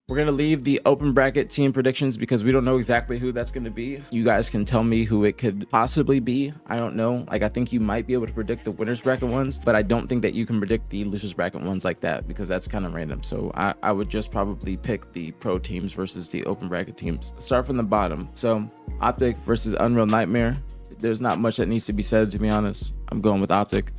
We're going to leave the open bracket team predictions because we don't know exactly who that's going to be. You guys can tell me who it could possibly be. I don't know. Like, I think you might be able to predict the winners bracket ones, but I don't think that you can predict the losers bracket ones like that because that's kind of random. So I would just probably pick the pro teams versus the open bracket teams. Start from the bottom. So OpTic versus Unreal Nightmare. There's not much that needs to be said, to be honest. I'm going with OpTic.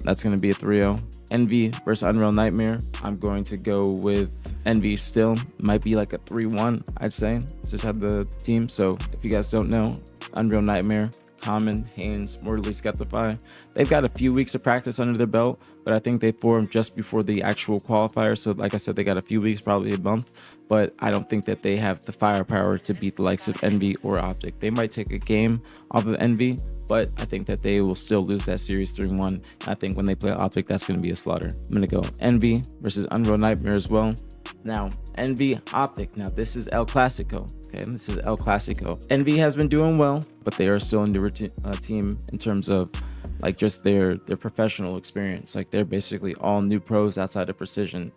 That's going to be a 3-0. Envy versus Unreal Nightmare. I'm going to go with Envy still. Might be like a 3-1, I'd say. Just had the team. So if you guys don't know, Unreal Nightmare, Common, Haynes, Mortally Skeptify. They've got a few weeks of practice under their belt, but I think they formed just before the actual qualifier. So like I said, they got a few weeks, probably a month, but I don't think that they have the firepower to beat the likes of Envy or OpTic. They might take a game off of Envy, but I think that they will still lose that series 3-1. I think when they play OpTic, that's going to be a slaughter. I'm going to go Envy versus Unreal Nightmare as well. Now, Envy, OpTic. Now, this is El Clasico. Okay, this is El Clasico. Envy has been doing well, but they are still a newer team in terms of like just their professional experience. Like, they're basically all new pros outside of Precision.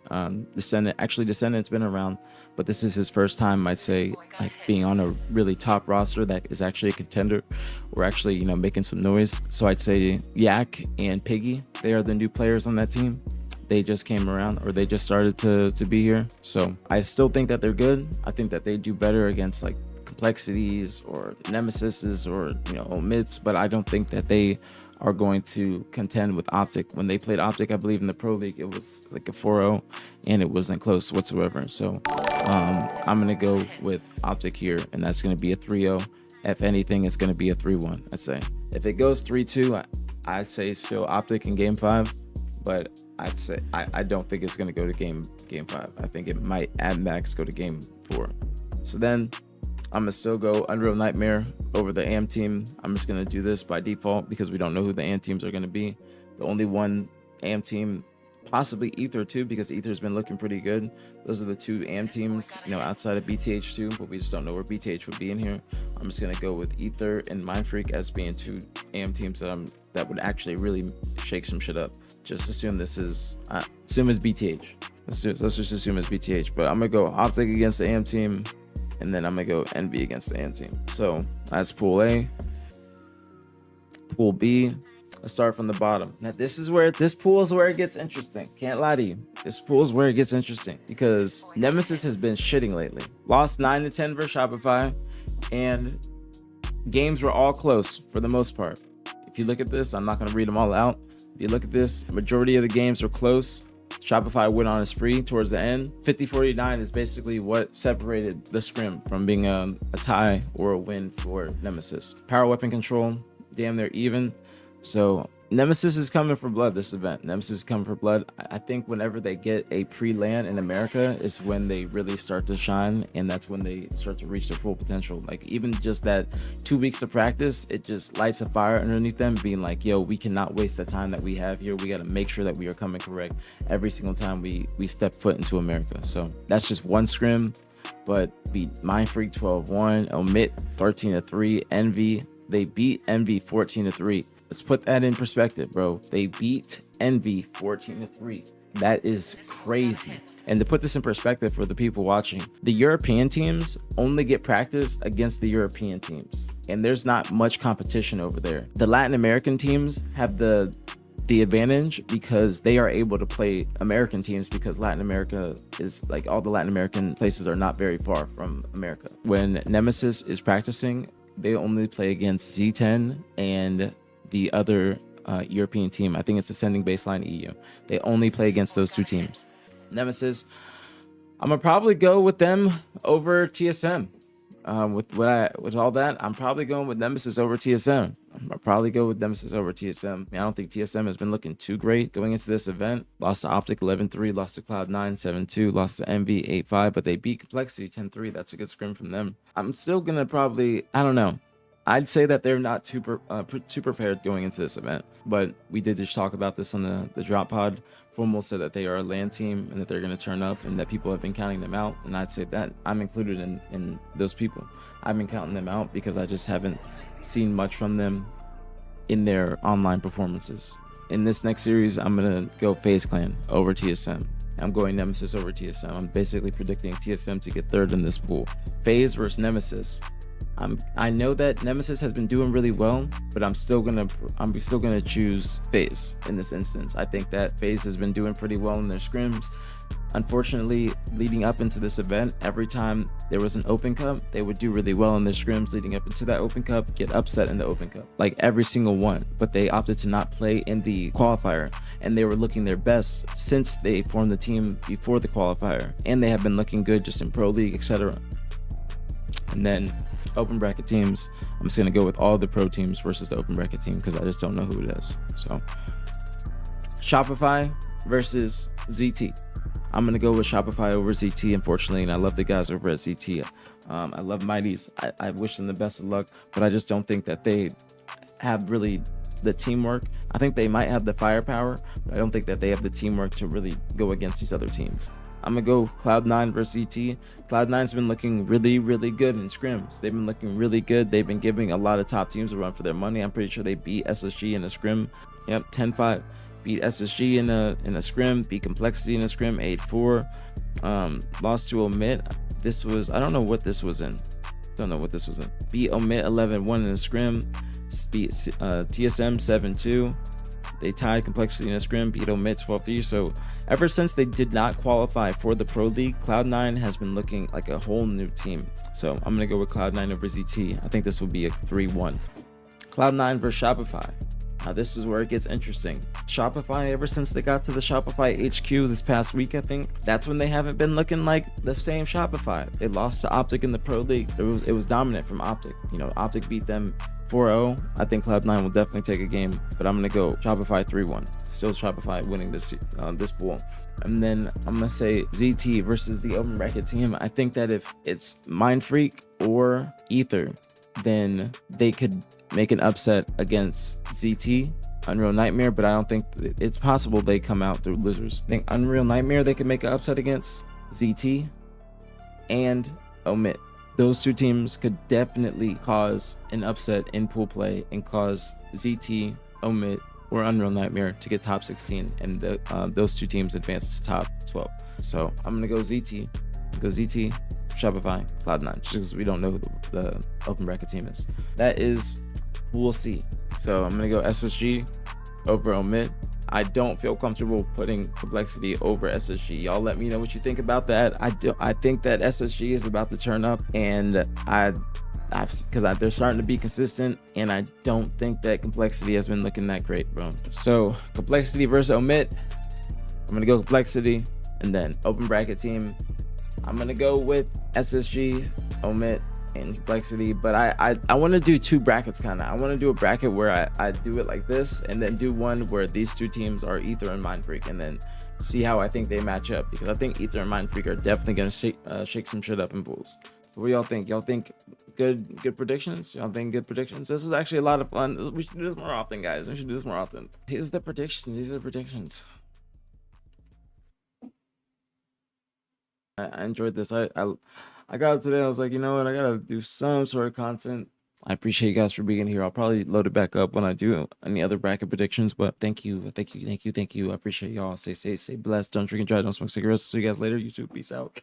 Descendant's been around, but this is his first time, I'd say, like being on a really top roster that is actually a contender or actually, you know, making some noise. So I'd say Yak and Piggy, they are the new players on that team. They just came around, or they just started to be here. So I still think that they're good. I think that they do better against like Complexities or Nemesises or, you know, Omits, but I don't think that they are going to contend with OpTic. When they played OpTic, I believe in the Pro League, it was like a 4-0 and it wasn't close whatsoever. So I'm going to go with OpTic here, and that's going to be a 3-0. If anything, it's going to be a 3-1, I'd say. If it goes 3-2, I'd say still OpTic in game 5, but I'd say I don't think it's going to go to game 5. I think it might at max go to game 4. So then I'm gonna still go Unreal Nightmare over the AM team. I'm just gonna do this by default because we don't know who the AM teams are gonna be. The only one AM team, possibly Ether too, because Ether's been looking pretty good. Those are the two AM teams, you know, outside of BTH2, but we just don't know where BTH would be in here. I'm just gonna go with Ether and Mindfreak as being two AM teams that would actually really shake some shit up. Just assume this is assume it's BTH. Let's just assume it's BTH. But I'm gonna go OpTic against the AM team, and then I'm gonna go Envy against the AM team. So that's Pool A. Pool B. Let's start from the bottom. Now this pool is where it gets interesting. Can't lie to you. This pool is where it gets interesting because Nemesis has been shitting lately. Lost 9-10 versus Shopify, and games were all close for the most part. If you look at this, I'm not gonna read them all out. If you look at this, majority of the games are close. Shopify went on a spree towards the end. 50-49 is basically what separated the scrim from being a tie or a win for Nemesis. Power weapon control, damn near even. So Nemesis is coming for blood this event. Nemesis is coming for blood. I think whenever they get a pre-land in America is when they really start to shine, and that's when they start to reach their full potential. Like, even just that 2 weeks of practice, it just lights a fire underneath them, being like, yo, we cannot waste the time that we have here. We got to make sure that we are coming correct every single time we step foot into America. So that's just one scrim, but beat Mindfreak 12-1, Omit 13-3, Envy. They beat Envy 14-3. Let's put that in perspective, bro. They beat Envy 14-3. That is crazy. And to put this in perspective for the people watching, the European teams only get practice against the European teams, and there's not much competition over there. The Latin American teams have the advantage because they are able to play American teams, because Latin America is like, all the Latin American places are not very far from America. When Nemesis is practicing, they only play against Z10 and the other European team. I think it's Ascending Baseline EU. They only play against those two teams. Nemesis, I'm gonna probably go with them over TSM. With all that, I'm probably going with Nemesis over TSM. I'll probably go with Nemesis over TSM. I don't think TSM has been looking too great going into this event. Lost to OpTic 11-3, lost to Cloud9 7-2, lost to Envy 8-5, but they beat Complexity 10-3. That's a good scrim from them. I'm still gonna probably, I don't know. I'd say that they're not too prepared going into this event, but we did just talk about this on the drop pod. Formal said that they are a LAN team and that they're going to turn up, and that people have been counting them out, and I'd say that I'm included in those people. I've been counting them out because I just haven't seen much from them in their online performances. In this next series, I'm going to go FaZe Clan over TSM. I'm going Nemesis over TSM. I'm basically predicting TSM to get third in this pool. FaZe versus Nemesis. I know that Nemesis has been doing really well, but I'm still gonna choose FaZe in this instance. I think that FaZe has been doing pretty well in their scrims. Unfortunately, leading up into this event, every time there was an open cup, they would do really well in their scrims leading up into that open cup, get upset in the open cup, like every single one. But they opted to not play in the qualifier, and they were looking their best since they formed the team before the qualifier, and they have been looking good just in Pro League, etc. And then open bracket teams, I'm just gonna go with all the pro teams versus the open bracket team because I just don't know who it is. So Shopify versus ZT. I'm gonna go with Shopify over ZT, unfortunately, and I love the guys over at ZT. I love Mighties. I wish them the best of luck, but I just don't think that they have really the teamwork. I think they might have the firepower, but I don't think that they have the teamwork to really go against these other teams. I'm gonna go Cloud9 versus ZT. Cloud9's been looking really, really good in scrims. They've been looking really good. They've been giving a lot of top teams a run for their money. I'm pretty sure they beat SSG in a scrim. Yep, 10-5. Beat SSG in a scrim, beat Complexity in a scrim, 8-4. Lost to Omit. This was, I don't know what this was in. Beat Omit 11-1 in a scrim. Beat TSM 7-2. They tied Complexity in a scrim, beat Omit 12-3. So ever since they did not qualify for the Pro League, Cloud9 has been looking like a whole new team. So I'm gonna go with Cloud9 over ZT. I think this will be a 3-1. Cloud9 versus Shopify. Now this is where it gets interesting. Shopify, ever since they got to the Shopify HQ this past week, I think, that's when they haven't been looking like the same Shopify. They lost to OpTic in the Pro League. It was dominant from OpTic. You know, OpTic beat them 4-0. I think Cloud9 will definitely take a game, but I'm gonna go Shopify 3-1. Still Shopify winning this pool. And then I'm gonna say ZT versus the open bracket team. I think that if it's Mind Freak or Ether, then they could make an upset against ZT, Unreal Nightmare, but I don't think it's possible they come out through losers. I think Unreal Nightmare, they could make an upset against ZT and Omit. Those two teams could definitely cause an upset in pool play and cause ZT, Omit, or Unreal Nightmare to get top 16, and those two teams advance to top 12. So I'm gonna go ZT, Shopify, Cloud9, just because we don't know who the open bracket team is. That is, we'll see. So I'm gonna go SSG over Omit. I don't feel comfortable putting Complexity over SSG. Y'all let me know what you think about that. I think that SSG is about to turn up, and because they're starting to be consistent, and I don't think that Complexity has been looking that great, bro. So Complexity versus Omit. I'm gonna go Complexity, and then open bracket team. I'm gonna go with SSG, Omit, and Complexity, but I want to do two brackets kind of. I want to do a bracket where I do it like this, and then do one where these two teams are Ether and Mind Freak, and then see how I think they match up, because I think Ether and Mind Freak are definitely gonna shake some shit up in pools. What do y'all think? Y'all think good predictions? Y'all think good predictions? This was actually a lot of fun. We should do this more often, guys. We should do this more often. These are the predictions. I enjoyed this. I got up today. I was like, you know what? I gotta do some sort of content. I appreciate you guys for being here. I'll probably load it back up when I do any other bracket predictions. But thank you. I appreciate y'all. Stay safe, stay blessed. Don't drink and drive. Don't smoke cigarettes. See you guys later. YouTube. Peace out.